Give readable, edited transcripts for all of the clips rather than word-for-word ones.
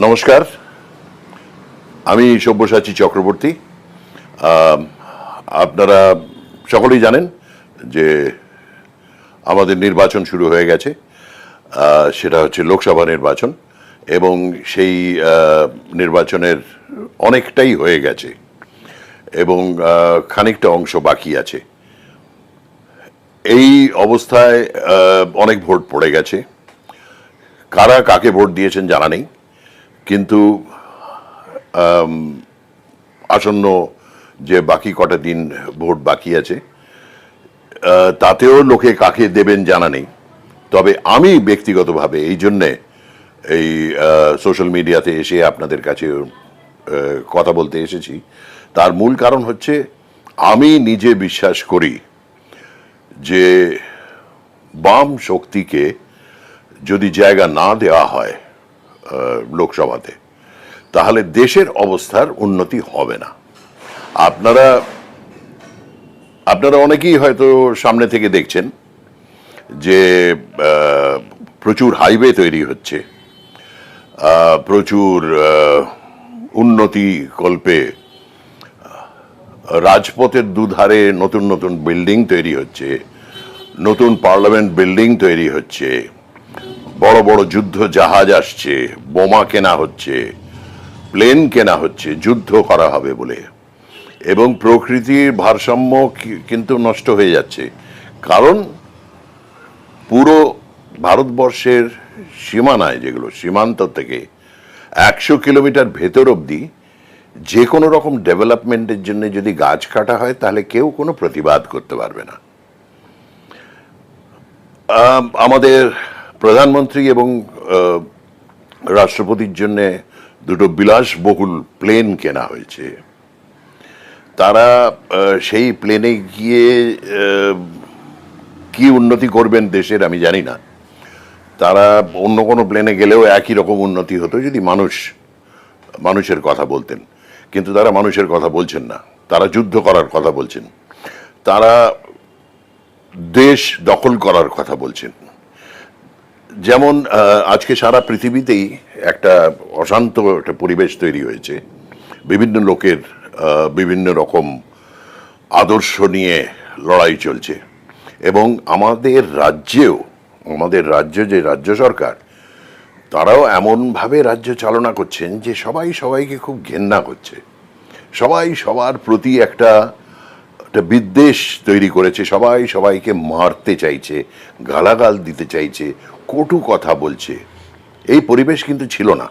নমস্কার, আমি সব্যসাচী চক্রবর্তী। আপনারা সকলেই জানেন যে আমাদের নির্বাচন শুরু হয়ে গেছে। সেটা হচ্ছে লোকসভা নির্বাচন, এবং সেই নির্বাচনের অনেকটাই হয়ে গেছে এবং খানিকটা অংশ বাকি আছে। এই অবস্থায় অনেক ভোট পড়ে গেছে। কারা কাকে ভোট দিয়েছেন জানা নেই, কিন্তু আসন্ন যে বাকি কটা দিন ভোট বাকি আছে তাতেও লোকে কাকে দেবেন জানা নেই। তবে আমি ব্যক্তিগতভাবে এই জন্যে এই সোশ্যাল মিডিয়াতে এসে আপনাদের কাছে কথা বলতে এসেছি, তার মূল কারণ হচ্ছে আমি নিজে বিশ্বাস করি যে বাম শক্তিকে যদি জায়গা না দেওয়া হয় লোকসভাতে, তাহলে দেশের অবস্থার উন্নতি হবে না। আপনারা অনেকেই হয়তো সামনে থেকে দেখছেন যে প্রচুর হাইওয়ে তৈরি হচ্ছে, প্রচুর উন্নতি কল্পে রাজপথের দুধারে নতুন নতুন বিল্ডিং তৈরি হচ্ছে, নতুন পার্লামেন্ট বিল্ডিং তৈরি হচ্ছে, বড় বড় যুদ্ধ জাহাজ আসছে, বোমা কেনা হচ্ছে, প্লেন কেনা হচ্ছে যুদ্ধ করা হবে বলে। এবং প্রকৃতির ভারসাম্য কিন্তু নষ্ট হয়ে যাচ্ছে, কারণ পুরো ভারতবর্ষের সীমানায়, যেগুলো সীমান্ত থেকে 100 কিলোমিটার ভেতর অবধি যে কোনো রকম ডেভেলপমেন্টের জন্য যদি গাছ কাটা হয়, তাহলে কেউ কোনো প্রতিবাদ করতে পারবে না। আমাদের প্রধানমন্ত্রী এবং রাষ্ট্রপতির জন্য দুটো বিলাসবহুল প্লেন কেনা হয়েছে। তারা সেই প্লেনে গিয়ে কি উন্নতি করবেন দেশের আমি জানি না। তারা অন্য কোনো প্লেনে গেলেও একই রকম উন্নতি হতো যদি মানুষের কথা বলতেন, কিন্তু তারা মানুষের কথা বলছেন না। তারা যুদ্ধ করার কথা বলছেন, তারা দেশ দখল করার কথা বলছেন। যেমন আজকে সারা পৃথিবীতেই একটা অশান্ত একটা পরিবেশ তৈরি হয়েছে, বিভিন্ন লোকের বিভিন্ন রকম আদর্শ নিয়ে লড়াই চলছে। এবং আমাদের রাজ্য যে রাজ্য সরকার, তারাও এমনভাবে রাজ্য চালনা করছেন যে সবাই সবাইকে খুব ঘেন্না করছে, সবাই সবার প্রতি একটা বিদ্বেষ তৈরি করেছে, সবাই সবাইকে মারতে চাইছে, গালাগাল দিতে চাইছে, কটু কথা বলছে। এই পরিবেশ কিন্তু ছিল না।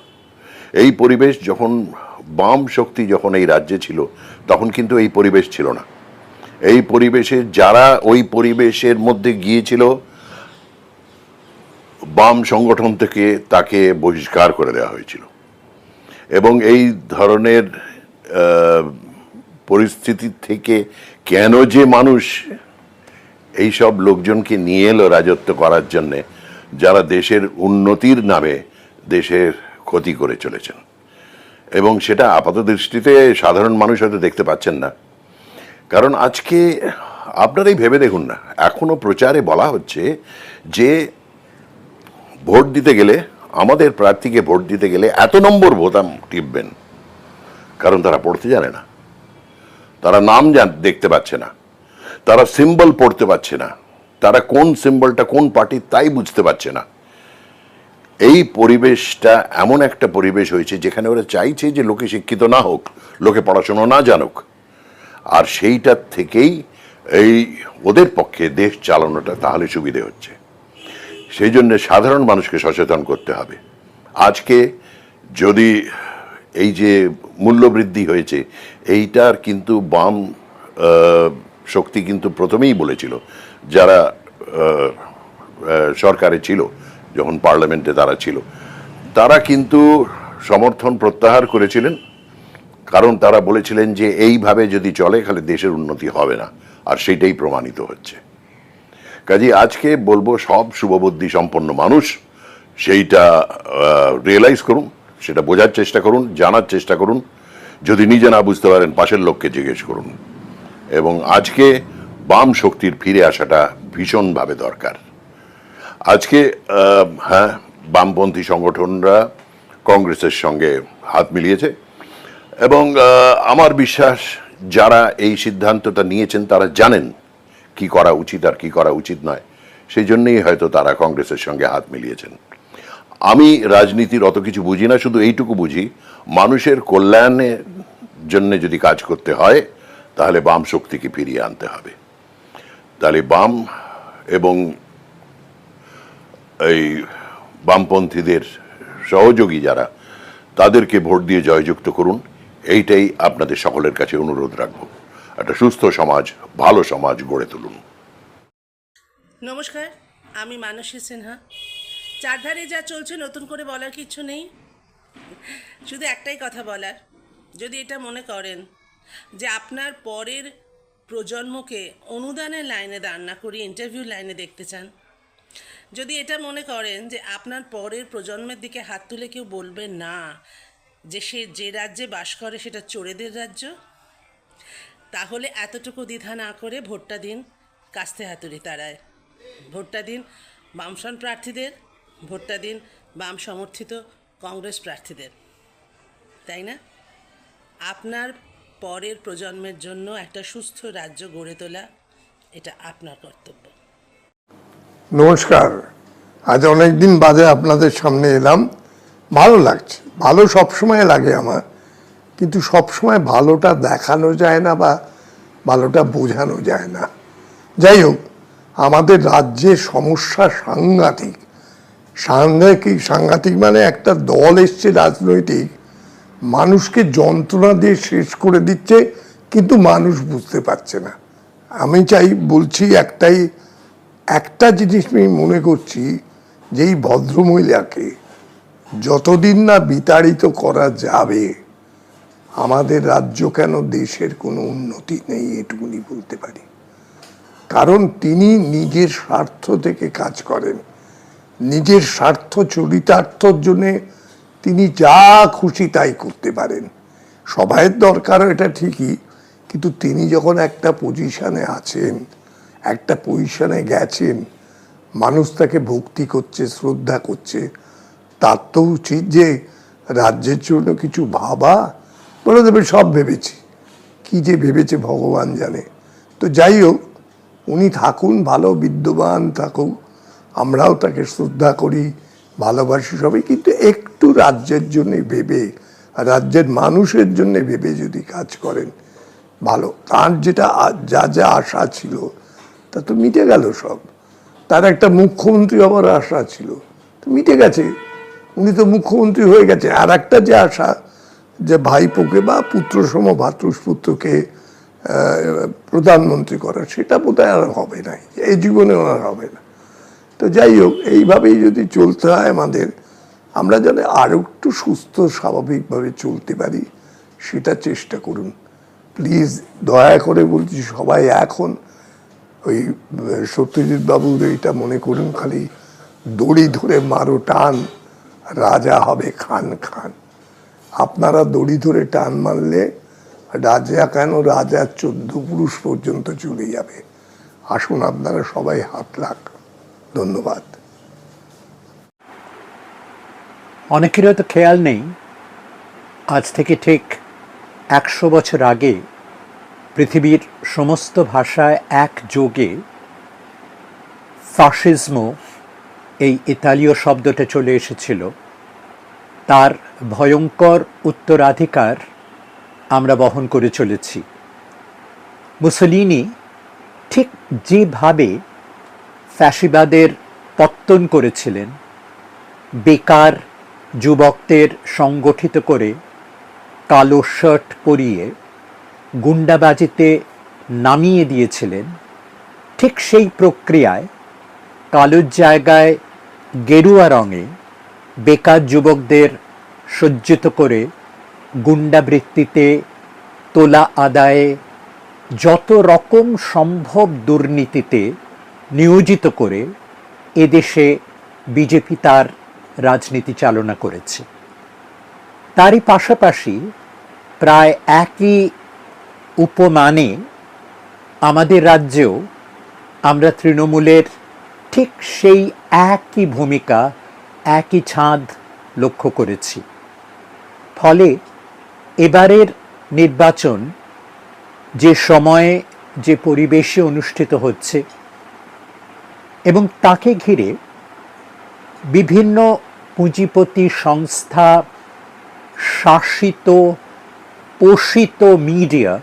এই পরিবেশ যখন বাম শক্তি যখন এই রাজ্যে ছিল, তখন কিন্তু এই পরিবেশ ছিল না। এই পরিবেশে যারা ওই পরিবেশের মধ্যে গিয়েছিল, বাম সংগঠন থেকে তাকে বহিষ্কার করে দেওয়া হয়েছিল। এবং এই ধরনের পরিস্থিতি থেকে কেন যে মানুষ এই সব লোকজনকে নিয়ে এলো রাজত্ব করার জন্যে, যারা দেশের উন্নতির নামে দেশের ক্ষতি করে চলেছেন। এবং সেটা আপাত দৃষ্টিতে সাধারণ মানুষ হয়তো দেখতে পাচ্ছেন না। কারণ আজকে আপনারাই ভেবে দেখুন না, এখনো প্রচারে বলা হচ্ছে যে ভোট দিতে গেলে, আমাদের প্রার্থীকে ভোট দিতে গেলে এত নম্বর বোতাম টিপবেন। কারণ তারা পড়তে জানে না, তারা নাম দেখতে পাচ্ছে না, তারা সিম্বল পড়তে পারছে না, তারা কোন সিম্বলটা কোন পার্টির তাই বুঝতে পারছে না। এই পরিবেশটা এমন একটা পরিবেশ হয়েছে যেখানে ওরা চাইছে যে লোকে শিক্ষিত না হোক, লোকে পড়াশোনা না জানুক, আর সেইটার থেকেই এই ওদের পক্ষে দেশ চালানোটা তাহলে সুবিধে হচ্ছে। সেই জন্য সাধারণ মানুষকে সচেতন করতে হবে। আজকে যদি এই যে মূল্যবৃদ্ধি হয়েছে, এইটার কিন্তু বাম শক্তি কিন্তু প্রথমেই বলেছিল, যারা সরকারে ছিল, যখন পার্লামেন্টে তারা ছিল, তারা কিন্তু সমর্থন প্রত্যাহার করেছিলেন। কারণ তারা বলেছিলেন যে এইভাবে যদি চলে তাহলে দেশের উন্নতি হবে না, আর সেইটাই প্রমাণিত হচ্ছে। কাজে আজকে বলবো, সব শুভবুদ্ধি সম্পন্ন মানুষ সেইটা রিয়েলাইজ করুন, সেটা বোঝার চেষ্টা করুন, জানার চেষ্টা করুন। যদি নিজে না বুঝতে পারেন, পাশের লোককে জিজ্ঞেস করুন। এবং আজকে বাম শক্তির ফিরে আসাটা ভীষণভাবে দরকার। আজকে হ্যাঁ, বামপন্থী সংগঠনরা কংগ্রেসের সঙ্গে হাত মিলিয়েছে এবং আমার বিশ্বাস যারা এই সিদ্ধান্তটা নিয়েছেন তারা জানেন কি করা উচিত আর কি করা উচিত নয়, সেই জন্যই হয়তো তারা কংগ্রেসের সঙ্গে হাত মিলিয়েছেন। আমি রাজনীতির অত কিছু বুঝি না, শুধু এইটুকু বুঝি মানুষের কল্যাণের জন্য যদি কাজ করতে হয় তাহলে বাম শক্তিকে ফিরিয়ে আনতে হবে। তাহলে বাম এবং এই বামপন্থীদের সহযোগী যারা, তাদেরকে ভোট দিয়ে জয়যুক্ত করুন, এইটাই আপনাদের সকলের কাছে অনুরোধ রাখব। একটা সুস্থ সমাজ, ভালো সমাজ গড়ে তুলুন। নমস্কার, আমি মানসী সিনহা। চারধারে যা চলছে নতুন করে বলার কিছু নেই, শুধু একটাই কথা বলার, যদি এটা মনে করেন যে আপনার পরের প্রজন্মকে অনুদানের লাইনে দাঁড় না করিয়ে ইন্টারভিউ লাইনে দেখতে চান, যদি এটা মনে করেন যে আপনার পরের প্রজন্মের দিকে হাত তুলে কেউ বলবে না যে সে যে রাজ্যে বাস করে সেটা চোরেদের রাজ্য, তাহলে এতটুকু দ্বিধা না করে ভোটটা দিন কাস্তে হাতুড়ি তারায়। ভোটটা দিন বামফ্রন্ট প্রার্থীদের, ভোটটা দিন বাম সমর্থিত কংগ্রেস প্রার্থীদের, তাই না? আপনার পরের প্রজন্মের জন্য একটা সুস্থ রাজ্য গড়ে তোলা, এটা আপনার কর্তব্য। নমস্কার, আজ অনেকদিন বাদে আপনাদের সামনে এলাম, ভালো লাগছে। ভালো সবসময় লাগে আমার, কিন্তু সবসময় ভালোটা দেখানো যায় না বা ভালোটা বোঝানো যায় না। যাই হোক, আমাদের রাজ্যের সমস্যা সাংঘাতিক। সাংঘাতিক মানে একটা দল এসছে রাজনৈতিক, মানুষকে যন্ত্রণা দিয়ে শেষ করে দিচ্ছে, কিন্তু মানুষ বুঝতে পারছে না। আমি বলছি একটা জিনিস আমি মনে করছি, যে এই ভদ্রমহিলাকে যতদিন না বিতাড়িত করা যাবে, আমাদের রাজ্য কেন দেশের কোনো উন্নতি নেই এটুকুনি বলতে পারি। কারণ তিনি নিজের স্বার্থ থেকে কাজ করেন, নিজের স্বার্থ চরিতার্থর জন্যে তিনি যা খুশি তাই করতে পারেন। সবাইয়ের দরকার এটা ঠিকই, কিন্তু তিনি যখন একটা পজিশনে আছেন, একটা পজিশনে গেছেন, মানুষ তাকে ভক্তি করছে, শ্রদ্ধা করছে, তার তো উচিত যে রাজ্যের জন্য কিছু ভাবা। বলে দেবে সব ভেবেছি, কি যে ভেবেছে ভগবান জানে। তো যাই হোক, উনি থাকুন, ভালো বিদ্যমান থাকুক, আমরাও তাকে শ্রদ্ধা করি, ভালোবাসি সবাই, কিন্তু একটু রাজ্যের জন্যে ভেবে, রাজ্যের মানুষের জন্যে ভেবে যদি কাজ করেন ভালো। তার যেটা যা যা আশা ছিল তা তো মিটে গেল সব। তার একটা মুখ্যমন্ত্রী হওয়ার আশা ছিল, তো মিটে গেছে, উনি তো মুখ্যমন্ত্রী হয়ে গেছে। আর একটা যে আশা, যে ভাইপোকে বা পুত্রসম ভ্রাতুষ্পুত্রকে প্রধানমন্ত্রী করা, সেটা বোধহয় আর হবে না, এই জীবনে ওনার হবে না। তো যাই হোক, এইভাবেই যদি চলতে হয় আমাদের, আমরা যেন আরও একটু সুস্থ স্বাভাবিকভাবে চলতে পারি, সেটা চেষ্টা করুন প্লিজ। দয়া করে বলছি, সবাই এখন ওই সত্যজিৎ বাবুর এইটা মনে করুন, খালি দড়ি ধরে মারো টান, রাজা হবে খান খান। আপনারা দড়ি ধরে টান মারলে রাজা কেন, রাজার 14 পুরুষ পর্যন্ত চলে যাবে। আসুন আপনারা সবাই হাত লাগ। ধন্যবাদ। অনেকেরও তো খেয়াল নেই, আজ থেকে ঠিক 100 বছর আগে পৃথিবীর সমস্ত ভাষায় একযোগে ফাসিজমো, এই ইতালীয় শব্দটা চলে এসেছিল। তার ভয়ঙ্কর উত্তরাধিকার আমরা বহন করে চলেছি। মুসোলিনি ঠিক যেভাবে ফ্যাসিবাদের পত্তন করেছিলেন, বেকার যুবকদের সংগঠিত করে কালো শার্ট পরিয়ে গুন্ডাবাজিতে নামিয়ে দিয়েছিলেন, ঠিক সেই প্রক্রিয়ায় কালোর জায়গায় গেরুয়া রঙে বেকার যুবকদের সজ্জিত করে গুন্ডাবৃত্তিতে, তোলা আদায়ে, যত রকম সম্ভব দুর্নীতিতে নিয়োজিত করে এদেশে বিজেপি তার রাজনীতি চালনা করেছে। তারই পাশাপাশি প্রায় একই উপমানে আমাদের রাজ্যেও আমরা তৃণমূলের ঠিক সেই একই ভূমিকা, একই ছাঁদ লক্ষ্য করেছি। ফলে এবারের নির্বাচন যে সময়ে যে পরিবেশে অনুষ্ঠিত হচ্ছে এবং তাকে ঘিরে বিভিন্ন পুঁজিপতি সংস্থা, শাসিত পোষিত মিডিয়া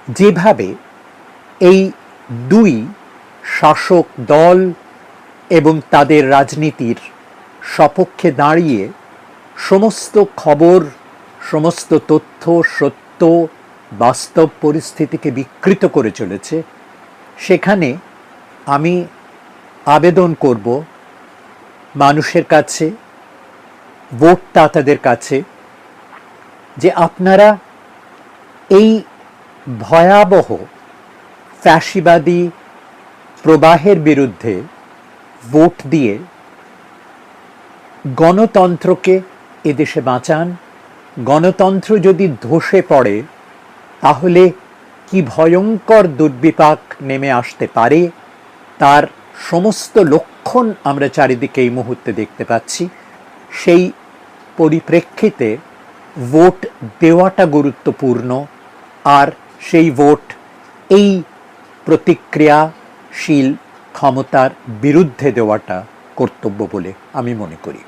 যেভাবে এই দুই শাসক দল এবং তাদের রাজনীতির সপক্ষে দাঁড়িয়ে সমস্ত খবর, সমস্ত তথ্য, সত্য, বাস্তব পরিস্থিতিকে বিকৃত করে চলেছে, সেখানে আমি আবেদন করব মানুষের কাছে, ভোটদাতাদের কাছে, যে আপনারা এই ভয়াবহ ফ্যাসিবাদী প্রবাহের বিরুদ্ধে ভোট দিয়ে গণতন্ত্রকে এদেশে বাঁচান। গণতন্ত্র যদি ধসে পড়ে তাহলে কি ভয়ঙ্কর দুর্বিপাক নেমে আসতে পারে তার সমস্ত লক্ষণ আমরা চারিদিকে এই মুহূর্তে দেখতে পাচ্ছি। সেই পরিপ্রেক্ষিতে ভোট দেওয়াটা গুরুত্বপূর্ণ, আর সেই ভোট এই প্রতিক্রিয়াশীল ক্ষমতার বিরুদ্ধে দেওয়াটা কর্তব্য বলে আমি মনে করি।